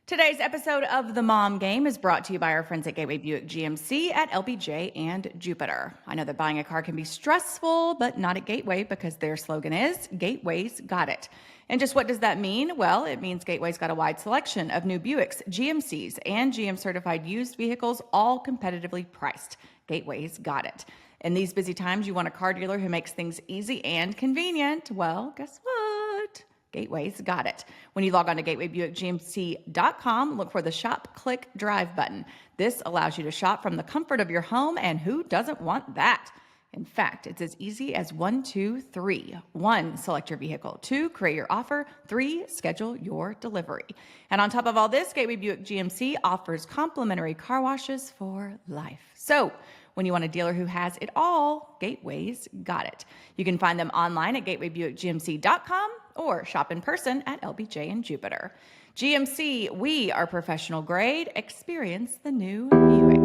Today's episode of The Mom Game is brought to you by our friends at Gateway Buick GMC at LBJ and Jupiter. I know that buying a car can be stressful, but not at Gateway because their slogan is, Gateway's got it. And just what does that mean? Well, it means Gateway's got a wide selection of new Buicks, GMCs, and GM-certified used vehicles, all competitively priced. Gateway's got it. In these busy times, you want a car dealer who makes things easy and convenient. Well, guess what? Gateway's got it. When you log on to gatewaybuickgmc.com, look for the Shop, Click, Drive button. This allows you to shop from the comfort of your home, and who doesn't want that? In fact, it's as easy as 1, 2, 3. 1, select your vehicle. 2, create your offer. 3, schedule your delivery. And on top of all this, Gateway Buick GMC offers complimentary car washes for life. So, when you want a dealer who has it all, Gateway's got it. You can find them online at gatewaybuickgmc.com or shop in person at LBJ and Jupiter. GMC, we are professional grade. Experience the new Buick.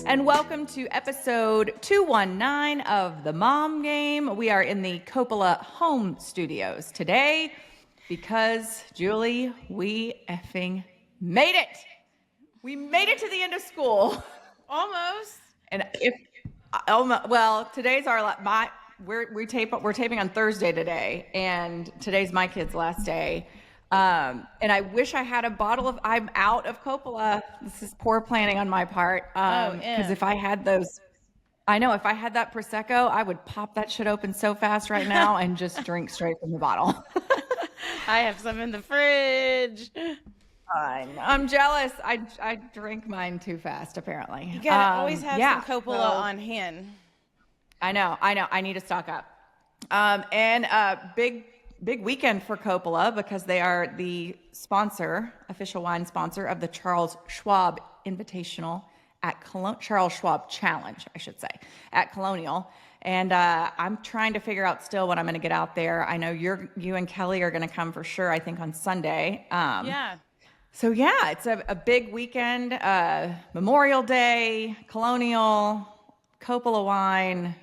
And welcome to episode 219 of The Mom Game. We are in the Coppola home studios today because, Julie, we effing made it. We made it to the end of school. Almost. And today's we're taping on Thursday today, and today's my kid's last day. And I wish I had a bottle of. I'm out of Coppola. This is poor planning on my part. Because if I had those, if I had that Prosecco, I would pop that shit open so fast right now and just drink straight from the bottle. I have some in the fridge. I'm jealous. I drink mine too fast, apparently. You gotta always have some Coppola on hand. I know. I need to stock up. And big weekend for Coppola because they are the official wine sponsor of the Charles Schwab Invitational at Charles Schwab Challenge, I should say, at Colonial. And I'm trying to figure out still when I'm going to get out there. I know you and Kelly are going to come for sure, I think, on Sunday. Yeah. So yeah, it's a big weekend, Memorial Day, Colonial, Coppola wine.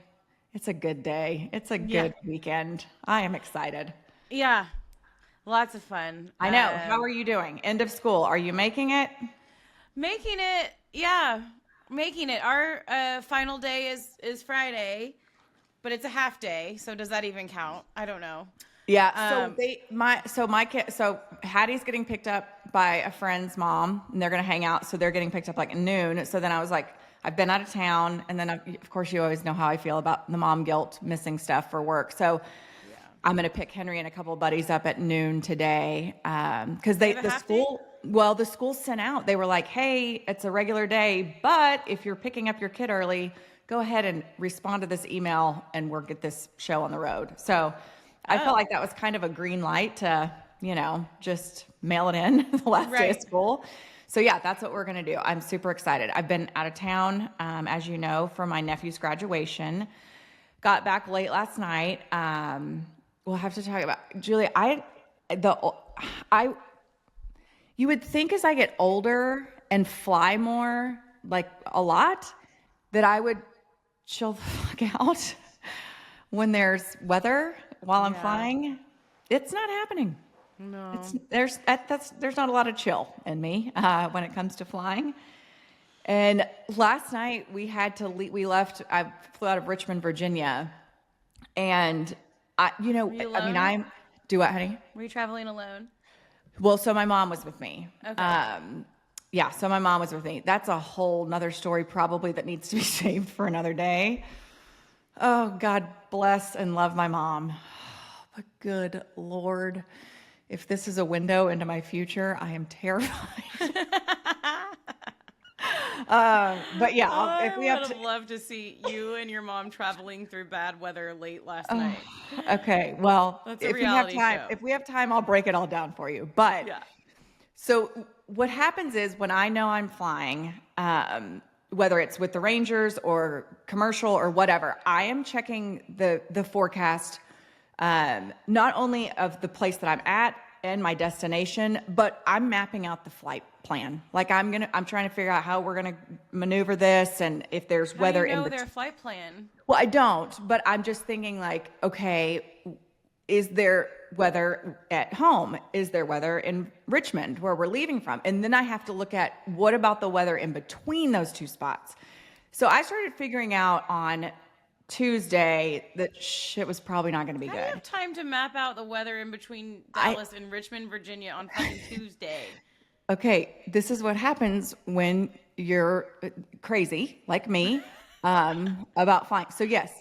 It's a good day. It's a good weekend. I am excited. Yeah, lots of fun. I know. How are you doing? End of school. Are you making it? Making it. Yeah, making it. Our final day is Friday, but it's a half day. So does that even count? I don't know. Yeah. So Hattie's getting picked up by a friend's mom, and they're going to hang out. So they're getting picked up like at noon. So then I was like, I've been out of town, and then of course you always know how I feel about the mom guilt, missing stuff for work. So I'm going to pick Henry and a couple of buddies up at noon today because the school sent out. They were like, hey, it's a regular day, but if you're picking up your kid early, go ahead and respond to this email, and we'll get this show on the road. So. I felt like that was kind of a green light to, just mail it in the last day of school. So yeah, that's what we're going to do. I'm super excited. I've been out of town, as you know, for my nephew's graduation. Got back late last night. We'll have to talk about, Julie, you would think as I get older and fly more, like a lot, that I would chill the fuck out when there's weather while I'm flying. It's not happening. No. There's not a lot of chill in me when it comes to flying. And last night we had to leave. I flew out of Richmond, Virginia, and do what, honey? Were you traveling alone? Well, so my mom was with me. Okay. So my mom was with me. That's a whole nother story probably that needs to be saved for another day. Oh, God bless and love my mom. But good Lord, if this is a window into my future, I am terrified. But yeah, I would have loved to see you and your mom traveling through bad weather late last night. Okay, well, That's a reality show. If we have time, I'll break it all down for you. But so what happens is when I know I'm flying, whether it's with the Rangers or commercial or whatever, I am checking the forecast, not only of the place that I'm at and my destination, but I'm mapping out the flight plan. Like I'm trying to figure out how we're gonna maneuver this, and if there's weather in between. Their flight plan. Well, I don't, but I'm just thinking like, okay, is there weather at home? Is there weather in Richmond where we're leaving from? And then I have to look at what about the weather in between those two spots? So I started figuring out on Tuesday that shit was probably not going to be How do you good. have time to map out the weather in between Dallas and Richmond, Virginia on fucking Tuesday? Okay, this is what happens when you're crazy like me about flying. So yes.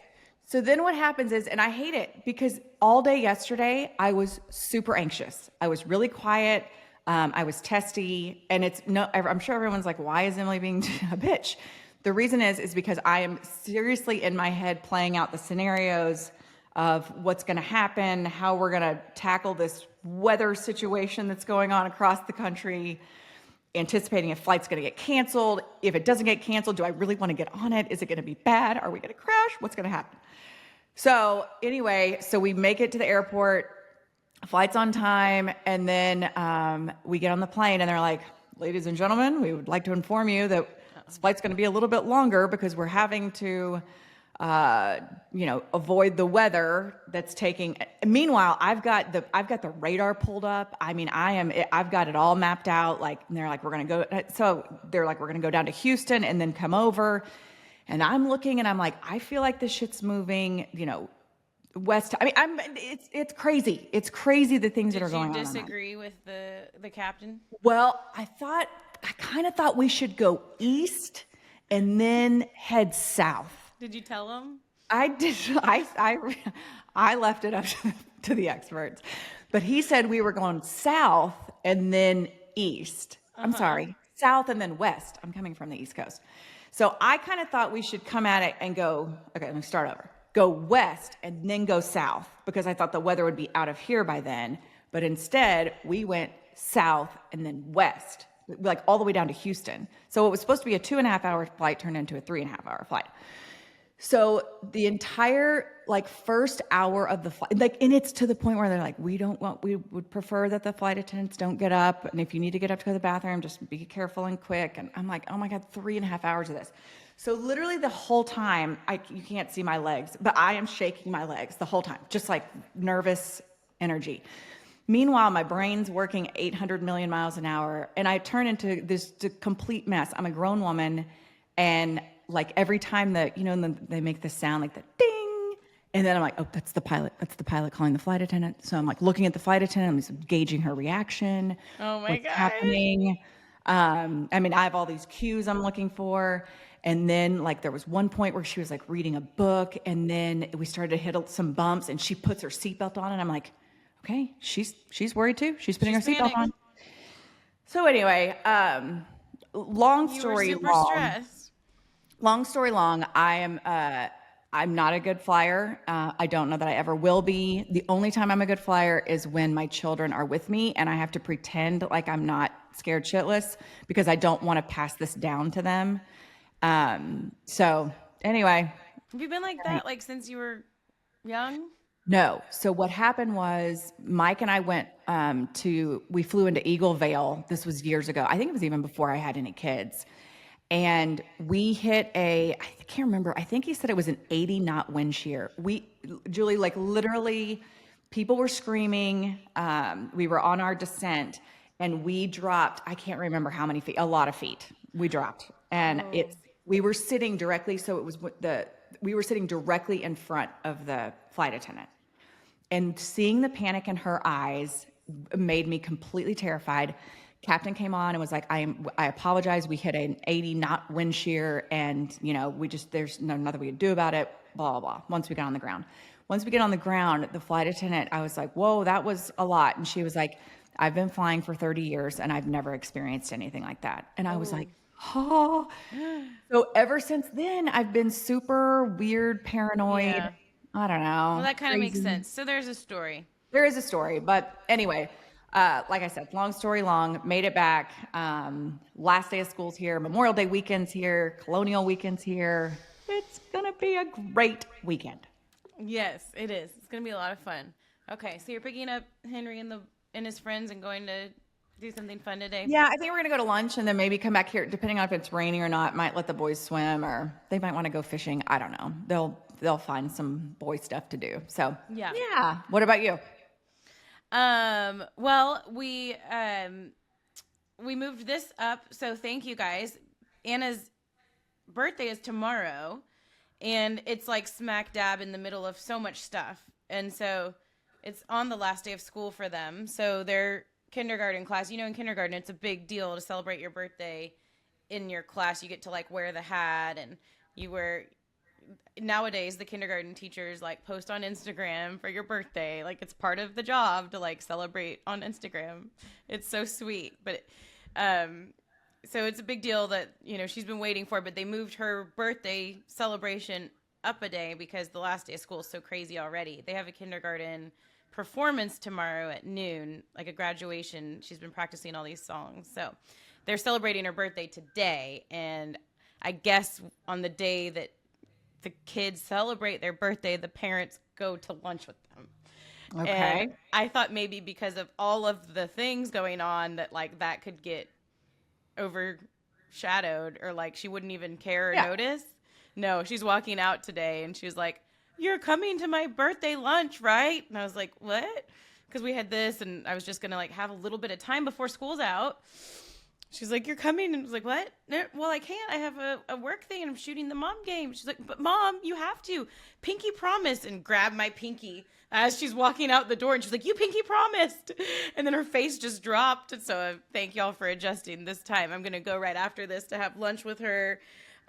So then what happens is, and I hate it because all day yesterday I was super anxious. I was really quiet. I was testy, and it's no. I'm sure everyone's like, "Why is Emily being a bitch?" The reason is because I am seriously in my head playing out the scenarios of what's going to happen, how we're going to tackle this weather situation that's going on across the country, anticipating if flight's going to get canceled. If it doesn't get canceled, do I really want to get on it? Is it going to be bad? Are we going to crash? What's going to happen? So anyway, so we make it to the airport, flight's on time, and then we get on the plane and they're like, ladies and gentlemen, we would like to inform you that this flight's going to be a little bit longer because we're having to avoid the weather that's taking. Meanwhile, I've got the radar pulled up. I mean, I've got it all mapped out. Like, and they're like, we're going to go. So they're like, we're going to go down to Houston and then come over. And I'm looking and I'm like, I feel like this shit's moving, west. I mean, it's crazy. It's crazy the things that are going on. Did you disagree with the captain? Well, I kind of thought we should go east and then head south. Did you tell him? I did. I left it up to the experts, but he said we were going south and then east. I'm sorry, south and then west. I'm coming from the East Coast. So I kind of thought we should come at it and go, okay, let me start over. Go west and then go south because I thought the weather would be out of here by then. But instead, we went south and then west, like all the way down to Houston. So it was supposed to be a 2.5-hour flight turned into a 3.5-hour flight. So the entire first hour of the flight, and it's to the point where they're like, we would prefer that the flight attendants don't get up. And if you need to get up to go to the bathroom, just be careful and quick. And I'm like, oh my God, 3.5 hours of this. So literally the whole time, you can't see my legs, but I am shaking my legs the whole time, just like nervous energy. Meanwhile, my brain's working 800 million miles an hour, and I turn into this complete mess. I'm a grown woman, and every time that, they make this sound like the ding, and then I'm like, oh, that's the pilot. That's the pilot calling the flight attendant. So I'm looking at the flight attendant, I'm just gauging her reaction. Oh my God. What's happening. I have all these cues I'm looking for. And then there was one point where she was reading a book, and then we started to hit some bumps, and she puts her seatbelt on, and I'm like, okay, she's worried too. She's putting her seatbelt on. So anyway, long story long, I'm not a good flyer. I don't know that I ever will be. The only time I'm a good flyer is when my children are with me and I have to pretend like I'm not scared shitless because I don't want to pass this down to them. So anyway. Have you been like that since you were young? No. So what happened was Mike and I went we flew into Eagle Vale. This was years ago. I think it was even before I had any kids. And we hit I can't remember. I think he said it was an 80 knot wind shear. Julie, literally people were screaming. We were on our descent and we dropped, I can't remember how many feet, a lot of feet we dropped. And we were sitting directly. So we were sitting directly in front of the flight attendant, and seeing the panic in her eyes made me completely terrified. Captain came on and was like, I apologize. We hit an 80 knot wind shear and there's nothing we could do about it, blah, blah, blah. Once we get on the ground, the flight attendant, I was like, whoa, that was a lot. And she was like, I've been flying for 30 years and I've never experienced anything like that. And I was like, oh. So ever since then, I've been super weird, paranoid. Yeah. I don't know. Well, that kind of makes sense. So there's a story. There is a story. But anyway, like I said, long story long, made it back. Last day of school's here. Memorial Day weekend's here. Colonial weekend's here. It's going to be a great weekend. Yes, it is. It's going to be a lot of fun. Okay, so you're picking up Henry and his friends and going to do something fun today? Yeah, I think we're going to go to lunch and then maybe come back here, depending on if it's raining or not. Might let the boys swim, or they might want to go fishing. I don't know. They'll they'll find some boy stuff to do. So Yeah. yeah. What about you? Well, we moved this up, so thank you guys. Anna's birthday is tomorrow, and it's like smack dab in the middle of so much stuff. And so it's on the last day of school for them. So their kindergarten class, in kindergarten, it's a big deal to celebrate your birthday in your class. You get to like wear the hat, and nowadays the kindergarten teachers like post on Instagram for your birthday. Like it's part of the job to like celebrate on Instagram. It's so sweet. But so it's a big deal that she's been waiting for, but they moved her birthday celebration up a day because the last day of school is so crazy already. They have a kindergarten performance tomorrow at noon, like a graduation. She's been practicing all these songs. So they're celebrating her birthday today, and I guess on the day that the kids celebrate their birthday, the parents go to lunch with them. Okay. And I thought maybe because of all of the things going on that like that could get overshadowed, or like she wouldn't even care or notice. No, she's walking out today and she was like, "You're coming to my birthday lunch, right?" And I was like, "What?" Because we had this, and I was just gonna like have a little bit of time before school's out. She's like, "You're coming?" And I was like, "What?" "No, well, I can't. I have a work thing and I'm shooting the mom game." She's like, "But Mom, you have to. Pinky promise," and grabbed my pinky as she's walking out the door. And she's like, "You pinky promised." And then her face just dropped. And so thank y'all for adjusting this time. I'm going to go right after this to have lunch with her.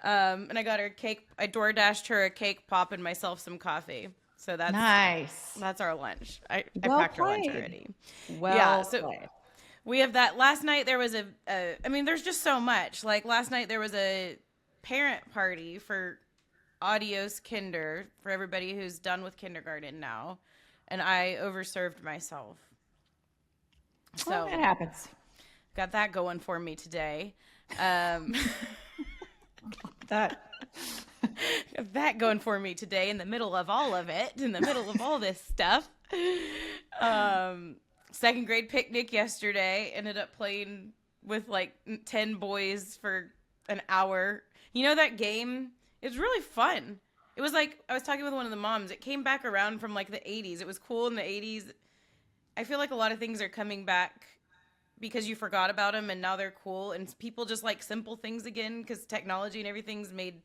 And I got her cake. I DoorDashed her a cake pop and myself some coffee. So that's nice. That's our lunch. I Well packed her lunch played. already. Well, yeah, so played. we have that. Last night there was there's just so much. Like last night there was a parent party for Adios Kinder for everybody who's done with kindergarten now. And I overserved myself. So it happens. Got that going for me today. That. Got that going for me today in the middle of all of it, in the middle of all this stuff. Second grade picnic yesterday. Ended up playing with like 10 boys for an hour. You know that game? It was really fun. It was like, I was talking with one of the moms. It came back around from like the 80s. It was cool in the 80s. I feel like a lot of things are coming back because you forgot about them and now they're cool. And people just like simple things again because technology and everything's made,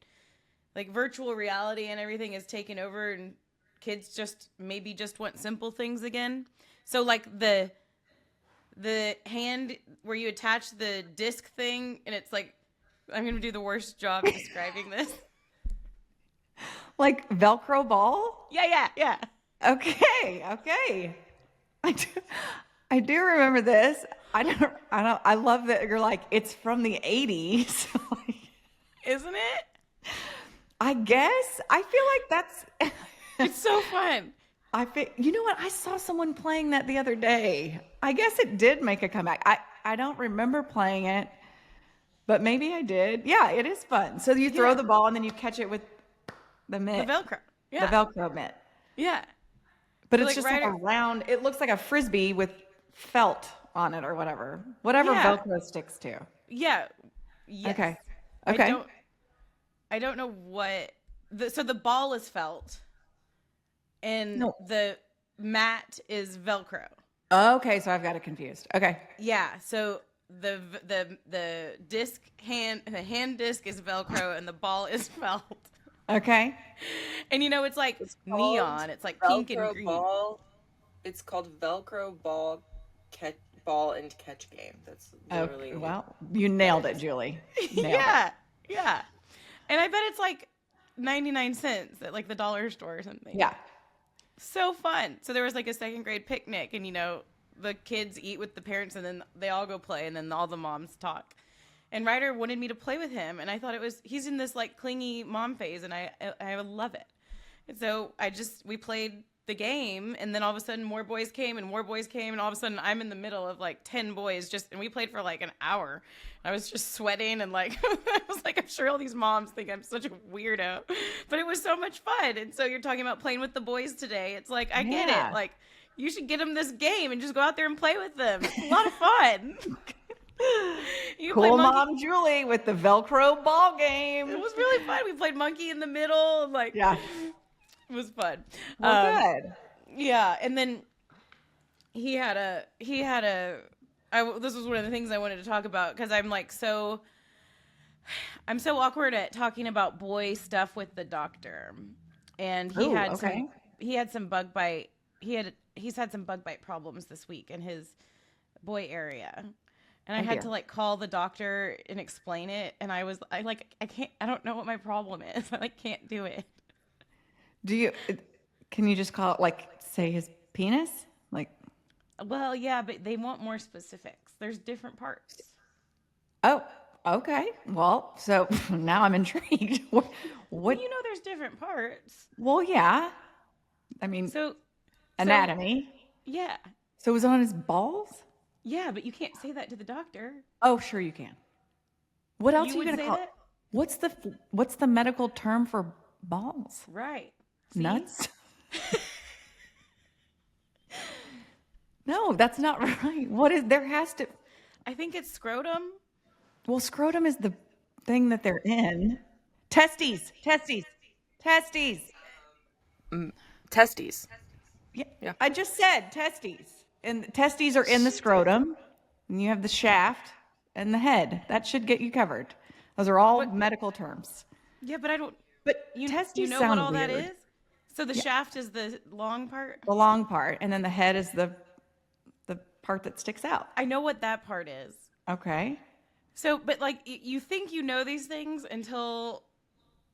like virtual reality and everything is taken over, and kids just want simple things again. So like the hand where you attach the disc thing, and it's like, I'm going to do the worst job describing this. Like Velcro ball? Yeah. Okay. I do remember this. I love that you're like, it's from the 80s. Isn't it? I guess. I feel like that's It's so fun. you know what? I saw someone playing that the other day. I guess it did make a comeback. I don't remember playing it, but maybe I did. Yeah, it is fun. So you throw the ball and then you catch it with the mitt. The Velcro. Yeah. The Velcro mitt. Yeah. But it's like just like a round, it looks like a Frisbee with felt on it or whatever. Whatever Velcro sticks to. Yeah. Yes. Okay. I don't know what so the ball is felt and the mat is Velcro. Okay, so I've got it confused. Okay. Yeah, so the hand disc is Velcro and the ball is felt. Okay. And it's like neon. It's like pink and green. Ball. It's called Velcro ball and catch game. That's literally. Okay, well, you nailed it, Julie. Yeah. And I bet it's like 99 cents at like the dollar store or something. Yeah. So fun. So there was like a second grade picnic, and the kids eat with the parents, and then they all go play, and then all the moms talk. And Ryder wanted me to play with him, and I thought he's in this like clingy mom phase, and I love it. And so we played the game, and then all of a sudden more boys came, and all of a sudden I'm in the middle of like 10 boys and we played for like an hour. I was just sweating and like, I was like, I'm sure all these moms think I'm such a weirdo, but it was so much fun. And so you're talking about playing with the boys today. It's like, I get it. Like, you should get them this game and just go out there and play with them. It's a lot of fun. Cool Mom Julie with the Velcro ball game. It was really fun. We played monkey in the middle. Like, It was fun. Well, good. Yeah, and then this was one of the things I wanted to talk about because I'm so awkward at talking about boy stuff with the doctor. And Oh, okay. he had some bug bite. He's had some bug bite problems this week in his boy area. And I Oh had dear. to like call the doctor and explain it, and I don't know what my problem is. I like can't do it. Do you? Can you just call it like say his penis? Like, Well, yeah, but they want more specifics. There's different parts. oh, okay. Well, so now I'm intrigued. What? Well, you know there's different parts. Well, yeah. I mean, So anatomy. yeah. So was it on his balls? Yeah, but you can't say that to the doctor. Oh, sure you can. What else You are you would gonna say call? that? What's the medical term for balls? Right. See? Nuts? No, that's not right. What is there has to I think it's scrotum. well, scrotum is the thing that they're in. Testes, testes, testes. Testes. Yeah, Yeah. I just said testes. And the testes are in the scrotum, and you have the shaft and the head. That should get you covered. Those are all medical terms. Yeah, but I don't. But You testes know sound what all that weird. is? So the shaft is the long part. The long part, and then the head is the part that sticks out. I know what that part is. Okay. So, but like you think you know these things until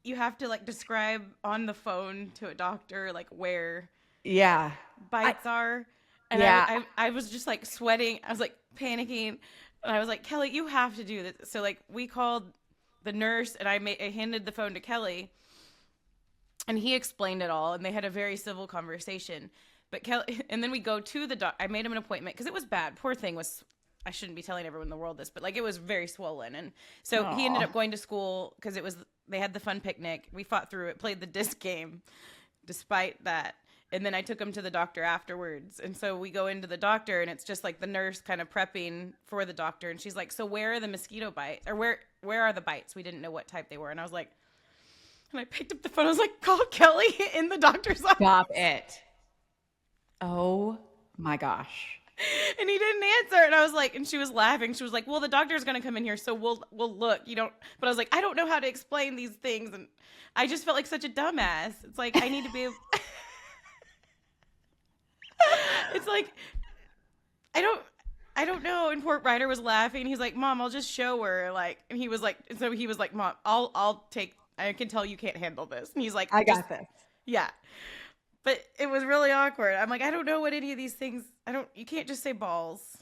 you have to like describe on the phone to a doctor like where Yeah. bites are. And Yeah. I was just like sweating. I was like panicking. And I was like, Kelly, you have to do this. So like we called the nurse and I handed the phone to Kelly and he explained it all. And they had a very civil conversation. But Kelly, and then we go to the doc. I made him an appointment because it was bad. Poor thing was, I shouldn't be telling everyone in the world this, but like it was very swollen. And so he ended Aw. up going to school because they had the fun picnic. We fought through it, played the disc game despite that. And then I took him to the doctor afterwards. And so we go into the doctor and it's just like the nurse kind of prepping for the doctor. And she's like, so where are the mosquito bites or where are the bites? We didn't know what type they were. And I was like, and I picked up the phone. I was like, call Kelly in the doctor's office. Stop it. Oh my gosh. And he didn't answer. And I was like, and she was laughing. She was like, well, the doctor's going to come in here. So we'll look, you don't, but I was like, I don't know how to explain these things. And I just felt like such a dumbass. It's like, I need to be, it's like, I don't know. And poor Ryder was laughing. He's like, Mom, I'll just show her. Like, and he was like, Mom, I can tell you can't handle this. And he's like, I got this. yeah. But it was really awkward. I'm like, I don't know what any of these things, you can't just say balls.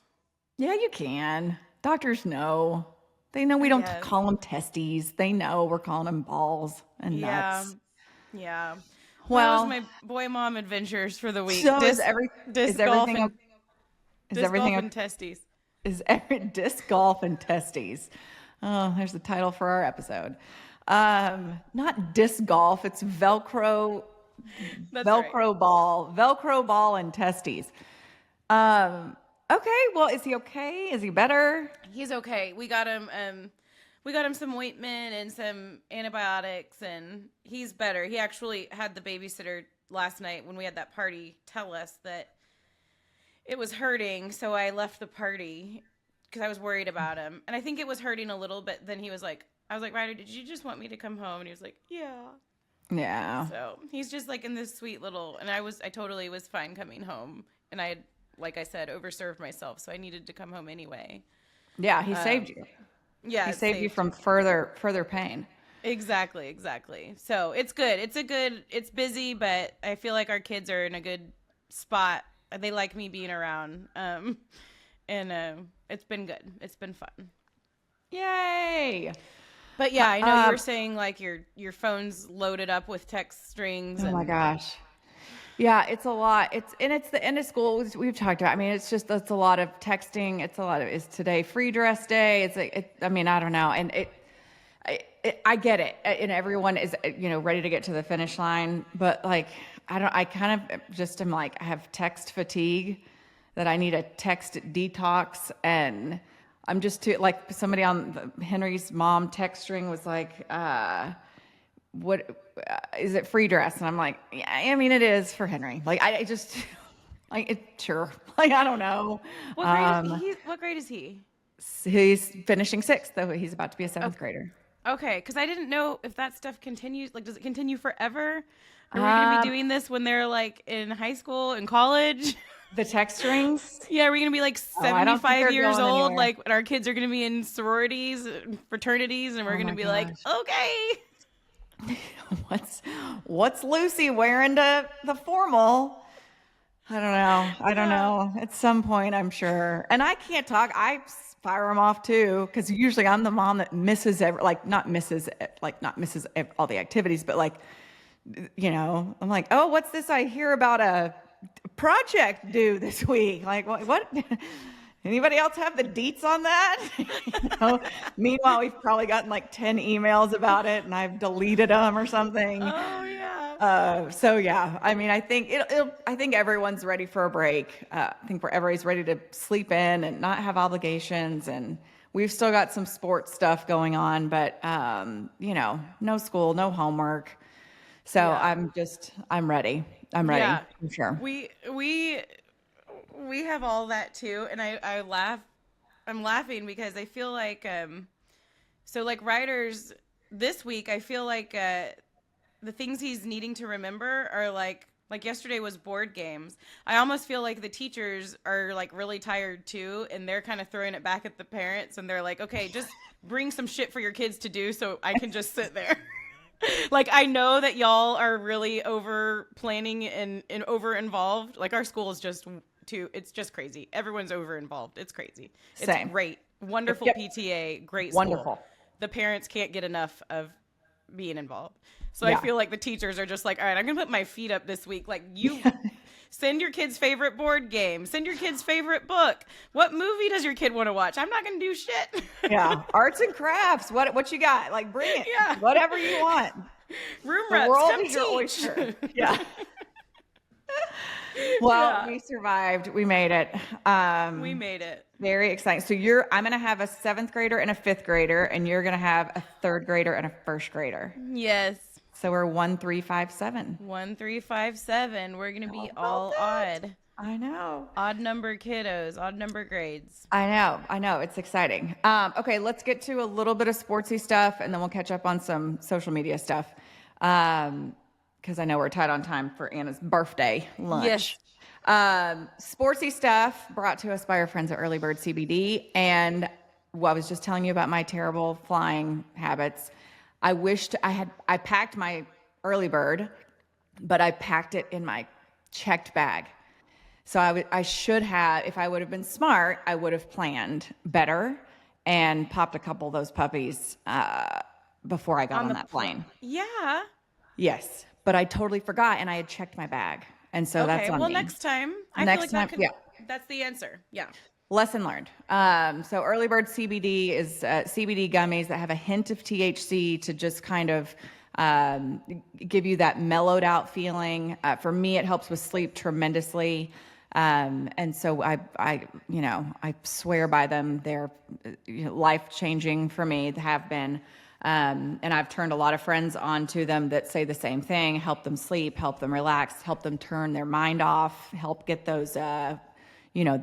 Yeah, you can. Doctors know. They know we don't guess. call them testes. They know we're calling them balls and nuts. Yeah. Well, that was my boy mom adventures for the week. So Disc is golf everything and, is disc everything golf and testes. is disc golf and testes? Oh, there's the title for our episode. Not disc golf. It's Velcro. That's Velcro ball and testes. Okay, well, is he okay? Is he better? He's okay. We got him some ointment and some antibiotics and he's better. He actually had the babysitter last night when we had that party tell us that it was hurting, so I left the party because I was worried about him. And I think it was hurting a little, but then I was like, Ryder, did you just want me to come home? And he was like, yeah. Yeah. So he's just like in this sweet little, and I totally was fine coming home. And I had, like I said, overserved myself. So I needed to come home anyway. Yeah, he saved you. Yeah. He saved you from further pain. Exactly. So it's good. It's busy, but I feel like our kids are in a good spot. They like me being around. And it's been good. It's been fun. Yay. But yeah, I know you were saying like your phone's loaded up with text strings. Oh my gosh. Yeah, it's a lot. It's the end of school. We've talked about. I mean, it's a lot of texting. Is today free dress day? I mean, I don't know. And I get it. And everyone is, ready to get to the finish line. But like, I kind of just am like, I have text fatigue that I need a text detox. And I'm just too, like somebody on Henry's mom text string was like, what is it free dress? And I'm like, yeah, I mean, it is for Henry. Like, I just, like, sure. Like, I don't know. What grade is he? He's finishing 6th, though he's about to be a 7th grader. Okay, because I didn't know if that stuff continues. Like, does it continue forever? Are we going to be doing this when they're like in high school and college? The text strings? Yeah, are we going to be like I don't think 75 they're years going old? anywhere. Like, and our kids are going to be in sororities, fraternities, and we're going to be like, okay. What's Lucy wearing to the formal? I don't know. At some point, I'm sure. And I can't talk. I fire them off too, because usually I'm the mom that misses not misses all the activities, but like, I'm like, oh, what's this I hear about a project due this week? Like, what? Anybody else have the deets on that? Meanwhile, we've probably gotten like 10 emails about it, and I've deleted them or something. Oh yeah. So yeah, I mean, I think I think everyone's ready for a break. I think everybody's ready to sleep in and not have obligations, and we've still got some sports stuff going on, but no school, no homework. So Yeah. I'm ready. I'm ready. Yeah. I'm sure. We have all that too, and I laugh. I'm laughing because I feel like so like Ryder's this week. I feel like the things he's needing to remember are like yesterday was board games. I almost feel like the teachers are like really tired too, and they're kind of throwing it back at the parents, and they're like, okay, just bring some shit for your kids to do so I can just sit there. Like, I know that y'all are really over planning and over involved. Like, our school is just it's just crazy. Everyone's over involved. It's crazy. It's Same. great. Wonderful Yep. PTA, great school. Wonderful. The parents can't get enough of being involved. So Yeah. I feel like the teachers are just like, all right, I'm going to put my feet up this week. Like, you send your kid's favorite board game. Send your kid's favorite book. What movie does your kid want to watch? I'm not going to do shit. Yeah. Arts and crafts. What you got? Like, bring it. Yeah. Whatever you want. Room The reps, world come is your teach. oyster. Yeah. Well, Yeah. we survived. We made it. We made it. Very exciting. So I'm going to have a 7th grader and a 5th grader, and you're going to have a 3rd grader and a 1st grader. Yes. So we're 1, 3, 5, 7. 1, 3, 5, 7. We're going to be How all about that? odd. I know. Odd number kiddos, odd number grades. I know. It's exciting. Okay, let's get to a little bit of sportsy stuff, and then we'll catch up on some social media stuff. Because I know we're tight on time for Anna's birthday lunch. Yes. Sportsy stuff brought to us by our friends at Early Bird CBD. And I was just telling you about my terrible flying habits. I wished I packed my Early Bird, but I packed it in my checked bag. So I should have, if I would have been smart, I would have planned better and popped a couple of those puppies before I got on that plane. Yeah. Yes, but I totally forgot, and I had checked my bag, and so that's on well, me. next time. I Next feel like time, yeah. That's the answer. Yeah. Lesson learned. So Early Bird CBD is CBD gummies that have a hint of THC to just kind of give you that mellowed out feeling. For me, it helps with sleep tremendously. And so I swear by them. They're life changing for me. They have been. And I've turned a lot of friends onto them that say the same thing: help them sleep, help them relax, help them turn their mind off, help get those, the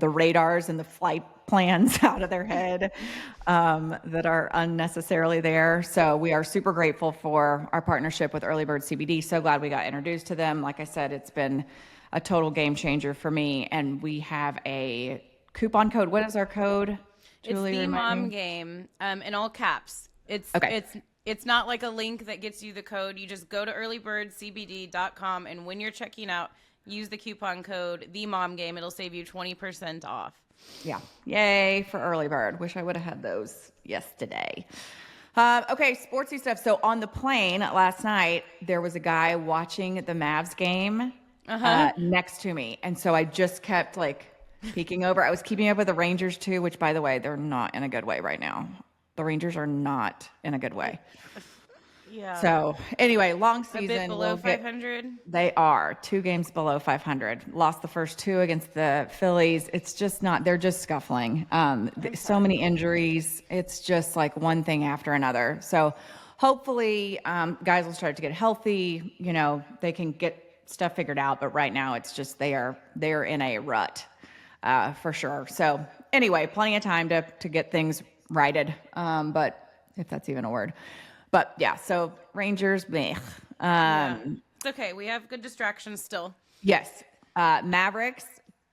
radars and the flight plans out of their head that are unnecessarily there. So we are super grateful for our partnership with Early Bird CBD. So glad we got introduced to them. Like I said, it's been a total game changer for me. And we have a coupon code. What is our code? Julie, It's the remind mom me. game, in all caps. Okay. It's not like a link that gets you the code. You just go to earlybirdcbd.com, and when you're checking out, use the coupon code the mom game. It'll save you 20% off. Yeah. Yay for Early Bird. Wish I would have had those yesterday. Okay, sportsy stuff. So on the plane last night, there was a guy watching the Mavs game next to me. And so I just kept peeking over. I was keeping up with the Rangers too, which, by the way, they're not in a good way right now. The Rangers are not in a good way. Yeah. So anyway, long a season. bit below 500. They are 2 games below 500. Lost the first 2 against the Phillies. It's just not. They're just scuffling. So many injuries. It's just like one thing after another. So hopefully guys will start to get healthy. They can get stuff figured out. But right now, it's just they're in a rut for sure. So anyway, plenty of time to get things righted. But if that's even a word. But yeah, so Rangers, meh. It's okay. We have good distractions still. Yes. Mavericks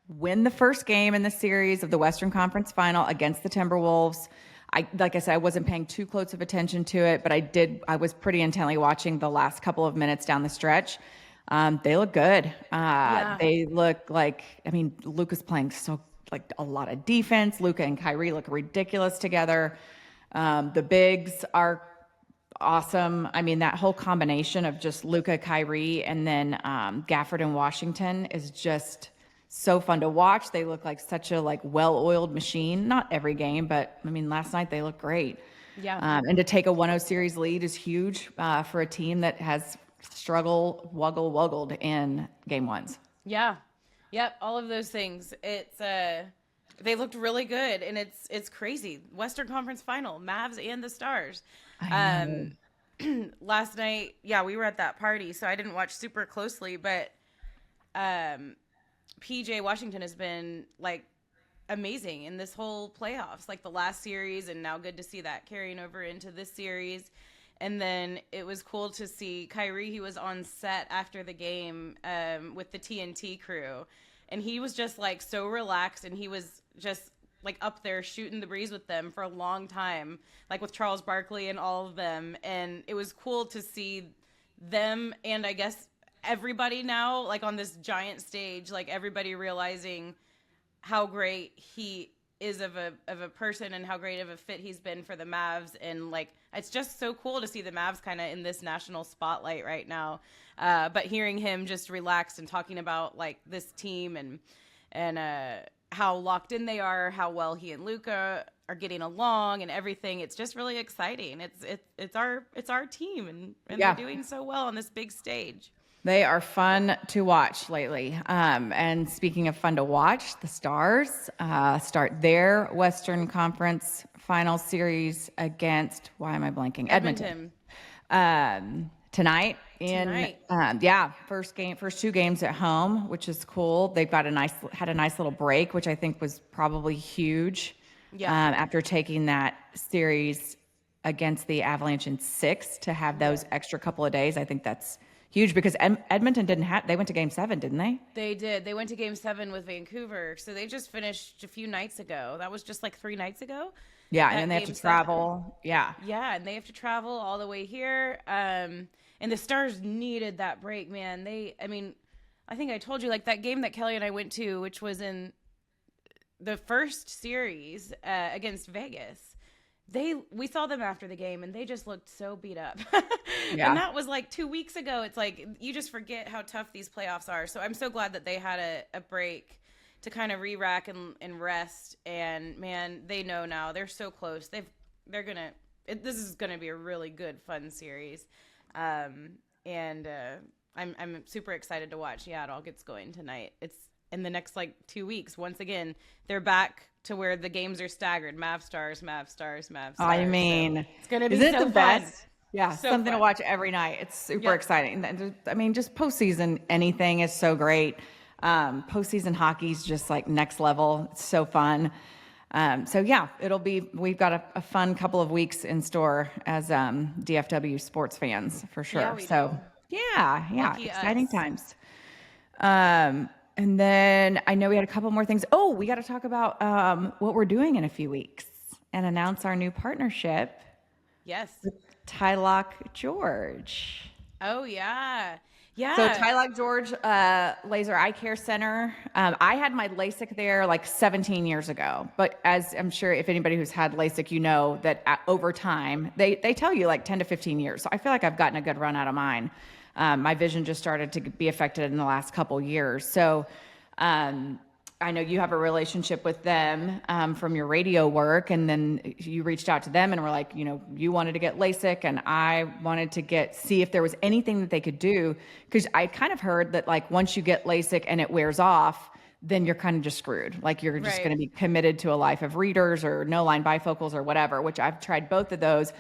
win the first game in the series of the Western Conference Final against the Timberwolves. Like I said, I wasn't paying too close of attention to it, but I was pretty intently watching the last couple of minutes down the stretch. They look good. They look like, Luka's playing so like a lot of defense. Luka and Kyrie look ridiculous together. The bigs are awesome. That whole combination of just Luka, Kyrie, and then Gafford and Washington is just so fun to watch. They look like such a well-oiled machine. Not every game, but last night they look great. Yeah. And to take a 1-0 series lead is huge for a team that has wuggled in game ones. Yeah. Yep. All of those things. It's they looked really good, and it's crazy. Western Conference Final, Mavs and the Stars. Last night, we were at that party, so I didn't watch super closely, but PJ Washington has been amazing in this whole playoffs, the last series, and now good to see that carrying over into this series. And then it was cool to see Kyrie. He was on set after the game with the TNT crew, and he was just so relaxed, and he was just up there shooting the breeze with them for a long time, with Charles Barkley and all of them. And it was cool to see them, and I guess everybody now on this giant stage, everybody realizing how great he is of a person and how great of a fit he's been for the Mavs. And it's just so cool to see the Mavs kind of in this national spotlight right now. But hearing him just relaxed and talking about this team and how locked in they are, how well he and Luka are getting along and everything, it's just really exciting. It's our team, and they're doing so well on this big stage. They are fun to watch lately. And speaking of fun to watch, the Stars start their Western Conference Final Series against, why am I blanking? Edmonton. Tonight. First 2 games at home, which is cool. They've got had a nice little break, which I think was probably huge. After taking that series against the Avalanche in 6, to have those extra couple of days, I think that's huge, because Edmonton they went to game 7, didn't they? They did. They went to game 7 with Vancouver. So they just finished a few nights ago. That was just 3 nights ago. Yeah. And then they have to travel. 7. Yeah. And they have to travel all the way here. And the Stars needed that break, man. I think I told you, that game that Kelly and I went to, which was in the first series against Vegas. We saw them after the game, and they just looked so beat up. And that was 2 weeks ago. It's you just forget how tough these playoffs are. So I'm so glad that they had a break to kind of re-rack and rest. And man, they know now they're so close. This is gonna be a really good, fun series. I'm super excited to watch. Yeah, it all gets going tonight. It's in the next 2 weeks. Once again, they're back to where the games are staggered. Mavs Stars, Mavs Stars, Mavs Stars. So it's gonna be isn't so it the fun. best? Yeah, So something fun. to watch every night. It's super exciting. Just postseason anything is so great. Postseason hockey's just next level. It's so fun. We've got a fun couple of weeks in store as DFW sports fans for sure. Lucky exciting us. times. And then I know we had a couple more things. Oh, we got to talk about what we're doing in a few weeks and announce our new partnership. Yes. Tylock George. Oh yeah. Yeah. So Tylock George Laser Eye Care Center. I had my LASIK there 17 years ago, but as I'm sure if anybody who's had LASIK, that over time they tell you 10 to 15 years. So I feel like I've gotten a good run out of mine. My vision just started to be affected in the last couple years. So I know you have a relationship with them from your radio work, and then you reached out to them and were like, you wanted to get LASIK, and I wanted to see if there was anything that they could do, because I kind of heard that once you get LASIK and it wears off, then you're kind of just screwed. You're just going to be committed to a life of readers or no line bifocals or whatever, which I've tried both of those.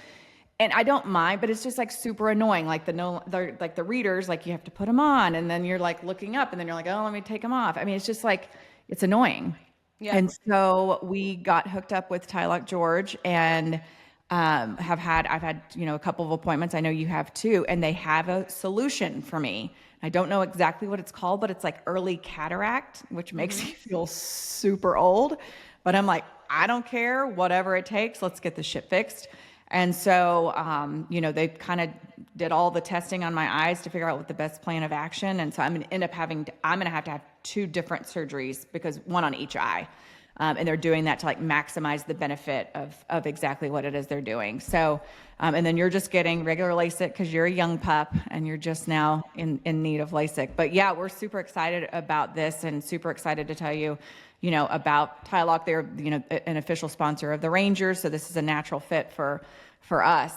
And I don't mind, but it's just like super annoying. Like like the readers, like you have to put them on, and then you're like looking up, and then you're like, oh, let me take them off. I mean, it's just like it's annoying. Yeah. And so we got hooked up with Tylock George, and I've had a couple of appointments. I know you have too, and they have a solution for me. I don't know exactly what it's called, but it's like early cataract, which makes me feel super old. But I'm like, I don't care, whatever it takes. Let's get this shit fixed. And so, they kind of did all the testing on my eyes to figure out what the best plan of action. And so I'm going to have 2 different surgeries, because one on each eye. And they're doing that to like maximize the benefit of exactly what it is they're doing. So, and then you're just getting regular LASIK because you're a young pup and you're just now in need of LASIK. But yeah, we're super excited about this, and super excited to tell you, about Tylock. They're, an official sponsor of the Rangers. So this is a natural fit for us.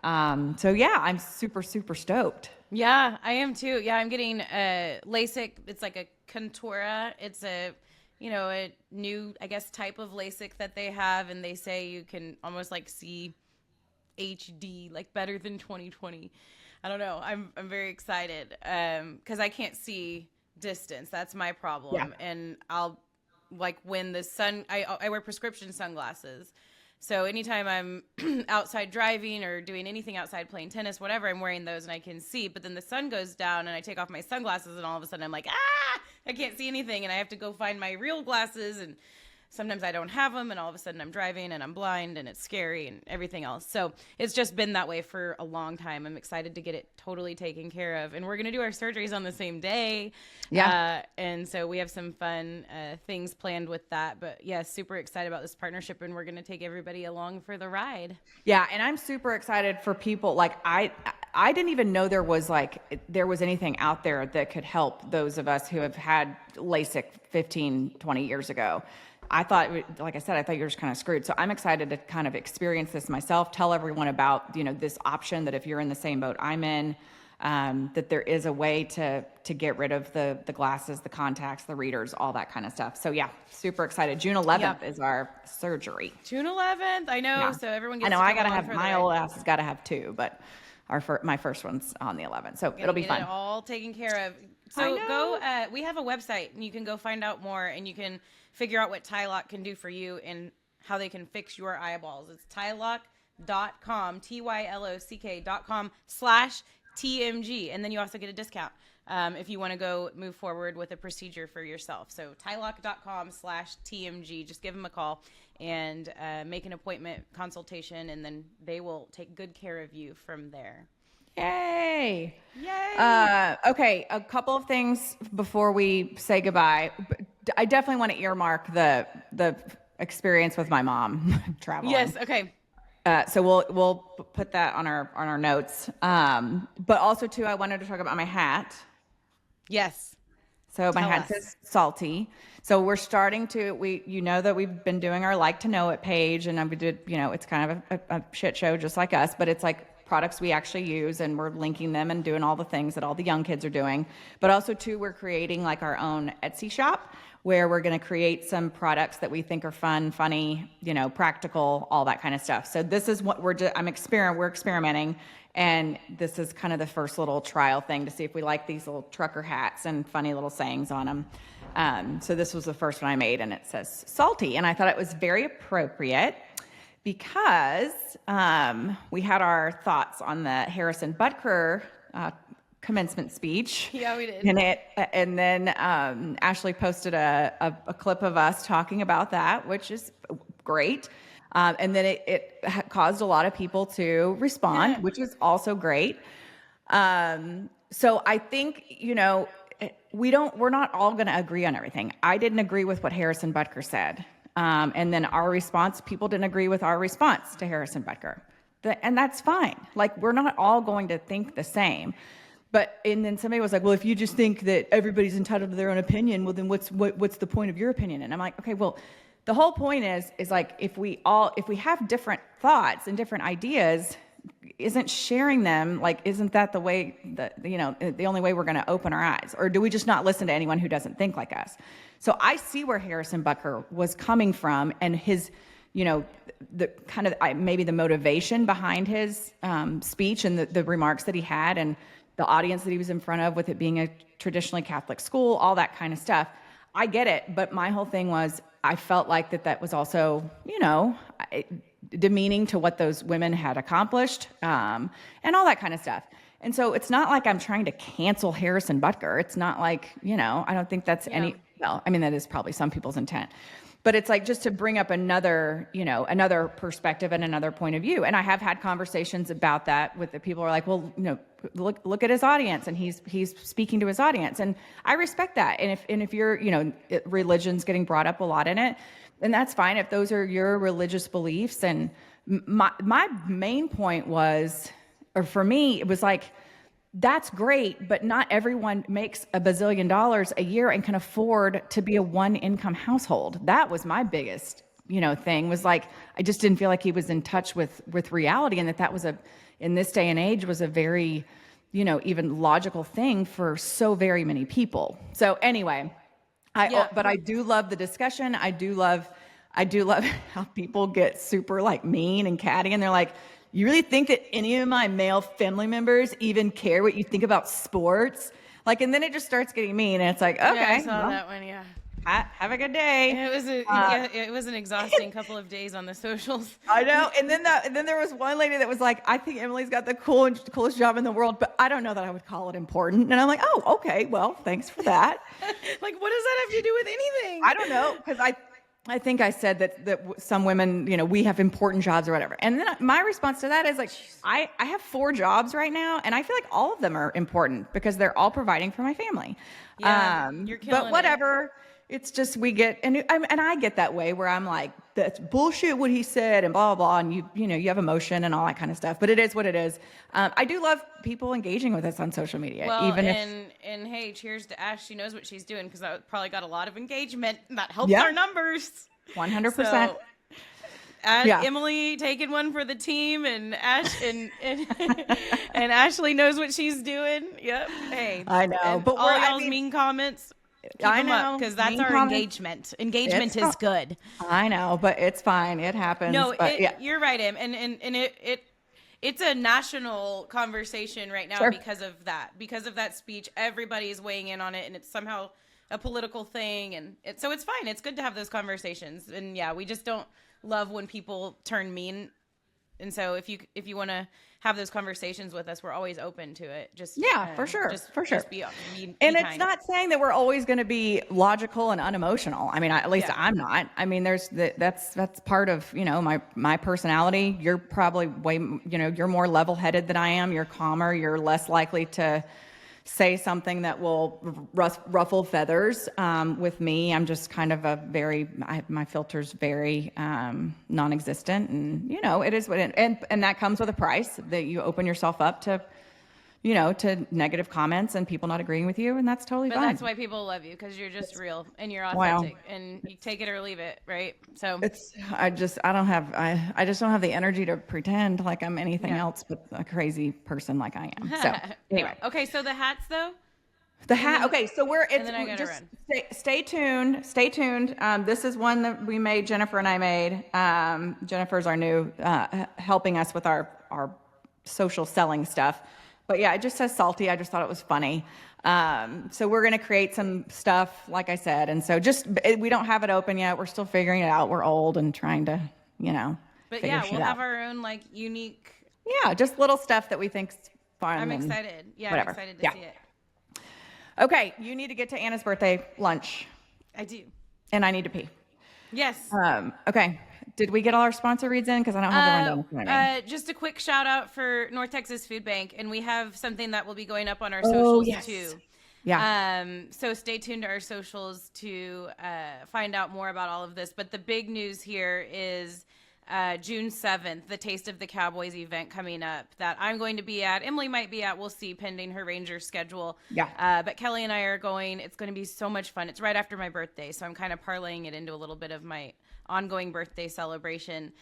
So yeah, I'm super, super stoked. Yeah, I am too. Yeah, I'm getting LASIK. It's like a Contura. It's a new, I guess, type of LASIK that they have, and they say you can almost like see HD, like better than 2020. I don't know. I'm very excited because I can't see distance. That's my problem. Yeah. And I'll like when the sun. I wear prescription sunglasses. So anytime I'm outside driving or doing anything outside, playing tennis, whatever, I'm wearing those and I can see. But then the sun goes down and I take off my sunglasses and all of a sudden I'm like, I can't see anything. And I have to go find my real glasses. And sometimes I don't have them. And all of a sudden I'm driving and I'm blind and it's scary and everything else. So it's just been that way for a long time. I'm excited to get it totally taken care of. And we're going to do our surgeries on the same day. Yeah. And so we have some fun things planned with that. But yeah, super excited about this partnership. And we're going to take everybody along for the ride. Yeah. And I'm super excited for people. Like I didn't even know there was anything out there that could help those of us who have had LASIK 15, 20 years ago. I thought, like I said, I thought you were just kind of screwed. So I'm excited to kind of experience this myself, tell everyone about, this option, that if you're in the same boat I'm in, that there is a way to get rid of the glasses, the contacts, the readers, all that kind of stuff. So yeah, super excited. June 11th is our surgery. June 11th. I know. Yeah. So everyone gets I gotta have, my old ass has got to have 2, but my first one's on the 11th. So it'll be fun. It all taken care of. So go, we have a website and you can go find out more, and you can figure out what Tylock can do for you and how they can fix your eyeballs. It's tylock.com, tylock.com/TMG. And then you also get a discount if you want to go move forward with a procedure for yourself. So tylock.com/TMG. Just give them a call and make an appointment consultation, and then they will take good care of you from there. Yay. Okay, a couple of things before we say goodbye. I definitely want to earmark the experience with my mom traveling. Yes, okay. So we'll put that on our notes. But also too, I wanted to talk about my hat. Yes. So my hat says Salty. So we're starting to, that we've been doing our like to know it page, and we did, it's kind of a shit show just like us, but it's like products we actually use, and we're linking them and doing all the things that all the young kids are doing. But also too, we're creating like our own Etsy shop where we're going to create some products that we think are fun, funny, practical, all that kind of stuff. So this is what we're experimenting. And this is kind of the first little trial thing to see if we like these little trucker hats and funny little sayings on them. So this was the first one I made, and it says Salty. And I thought it was very appropriate because we had our thoughts on the Harrison Butker commencement speech. Yeah, we did. And then Ashley posted a clip of us talking about that, which is great. And then it caused a lot of people to respond, which is also great. So I think, we're not all going to agree on everything. I didn't agree with what Harrison Butker said. And then our response, people didn't agree with our response to Harrison Butker. And that's fine. Like, we're not all going to think the same. And then somebody was like, well, if you just think that everybody's entitled to their own opinion, well, then what's the point of your opinion? And I'm like, okay, well, the whole point is like, if we have different thoughts and different ideas, isn't sharing them, like, isn't that the way that, the only way we're going to open our eyes? Or do we just not listen to anyone who doesn't think like us? So I see where Harrison Butker was coming from, and his you know, the kind of maybe the motivation behind his speech and the remarks that he had and the audience that he was in front of, with it being a traditionally Catholic school, all that kind of stuff. I get it, but my whole thing was I felt like that was also, you know, demeaning to what those women had accomplished, and all that kind of stuff. And so it's not like I'm trying to cancel Harrison Butker. It's not like, you know, I don't think that's well, I mean, that is probably some people's intent. But it's like just to bring up another, you know, another perspective and another point of view. And I have had conversations about that with the people who are like, well, you know, look at his audience, and he's speaking to his audience. And I respect that. And if you're, you know, religion's getting brought up a lot in it, then that's fine. If those are your religious beliefs. And my main point was, or for me, it was like, that's great, but not everyone makes $1 bazillion a year and can afford to be a one income household. That was my biggest, you know, thing, was like, I just didn't feel like he was in touch with reality, and that was in this day and age was a very, you know, even logical thing for so very many people. So anyway, but I do love the discussion. I do love how people get super like mean and catty, and they're like, you really think that any of my male family members even care what you think about sports? Like, and then it just starts getting mean, and it's like, okay, I saw that one. Yeah. Have a good day. It was an exhausting couple of days on the socials. I know. And then there was one lady that was like, I think Emily's got the coolest job in the world, but I don't know that I would call it important. And I'm like, oh, okay, well, thanks for that. Like, what does that have to do with anything? I don't know, because I think I said that some women, you know, we have important jobs or whatever. And then my response to that is like, I have 4 jobs right now, and I feel like all of them are important because they're all providing for my family. Yeah, you're killing but whatever. It's just we get, and I get that way where I'm like, that's bullshit what he said and blah, blah, blah. And you know, you have emotion and all that kind of stuff, but it is what it is. I do love people engaging with us on social media. Well, even and hey, cheers to Ash. She knows what she's doing, because that probably got a lot of engagement. That helps our numbers. 100%. So, Emily taking one for the team, and Ash and Ashley knows what she's doing. Yep. Hey, I know, but all y'all's mean comments. I know, because that's our engagement. Engagement is good. I know, but it's fine. It happens. No, but you're right, Em, and it's a national conversation right now because of that speech. Everybody is weighing in on it, and it's somehow a political thing, and so it's fine. It's good to have those conversations, and we just don't love when people turn mean. And so if you want to have those conversations with us, we're always open to it. Just for sure. Just be and kind. It's not saying that we're always going to be logical and unemotional. I mean, at least I'm not. I mean, that's part of, you know, my personality. You're probably you're more level-headed than I am. You're calmer. You're less likely to say something that will ruffle feathers. With me, I'm just kind of my filter's very non-existent, and you know, it is what and that comes with a price, that you open yourself up to, you know, to negative comments and people not agreeing with you, and that's totally fine. But that's why people love you, because you're just real and you're authentic, and you take it or leave it, right? So I just don't have the energy to pretend like I'm anything else but a crazy person like I am. So anyway, okay. So the hats, though. The hat. Okay, so and then I gotta run. Stay tuned. Stay tuned. This is one that we made. Jennifer and I made. Jennifer's our new helping us with our social selling stuff. But yeah, it just says salty. I just thought it was funny. So we're going to create some stuff, like I said. And so we don't have it open yet. We're still figuring it out. We're old and trying to, you know, but figure shit we'll out. have our own like unique. Yeah, just little stuff that we think's fun. I'm excited. Yeah, whatever. I'm excited to see it. Okay, you need to get to Anna's birthday lunch. I do. And I need to pee. Yes. Okay. Did we get all our sponsor reads in? Because I don't have the rundown in front of me. Just a quick shout out for North Texas Food Bank, and we have something that will be going up on our socials too. Yeah. So stay tuned to our socials to find out more about all of this. But the big news here is June 7th, the Taste of the Cowboys event coming up that I'm going to be at. Emily might be at. We'll see, pending her Rangers schedule. Yeah. But Kelly and I are going. It's going to be so much fun. It's right after my birthday, so I'm kind of parlaying it into a little bit of my ongoing birthday celebration.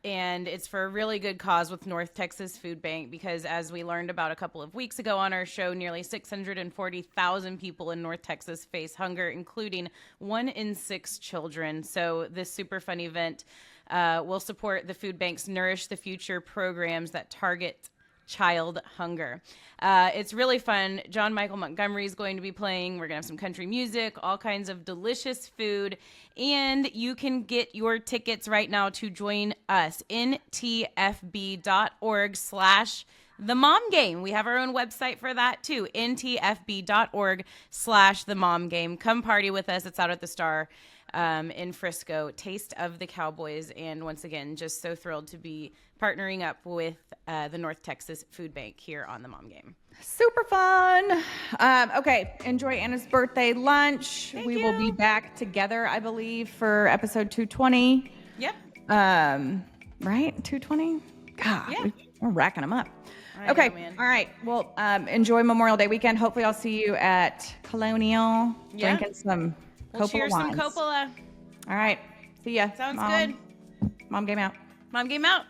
And it's for a really good cause with North Texas Food Bank, because as we learned about a couple of weeks ago on our show, nearly 640,000 people in North Texas face hunger, including 1 in 6 children. So this super fun event will support the food bank's Nourish the Future programs that target child hunger. It's really fun. John Michael Montgomery is going to be playing. We're going to have some country music, all kinds of delicious food, and you can get your tickets right now to join us. ntfb.org/The Mom Game. We have our own website for that too. ntfb.org/The Mom Game. Come party with us. It's out at the Star in Frisco. Taste of the Cowboys. And once again, just so thrilled to be partnering up with the North Texas Food Bank here on the Mom Game. Super fun. Okay, enjoy Anna's birthday lunch. Thank we you. will be back together, I believe, for episode 220. Yep. Right? 220? God, Yeah. we're racking them up. I Okay, know, man. all right. Well, enjoy Memorial Day weekend. Hopefully I'll see you at Colonial Yeah. drinking some We'll Coppola cheers wines. some Coppola. All right. See ya. Sounds Mom. good. Mom game out. Mom Game out.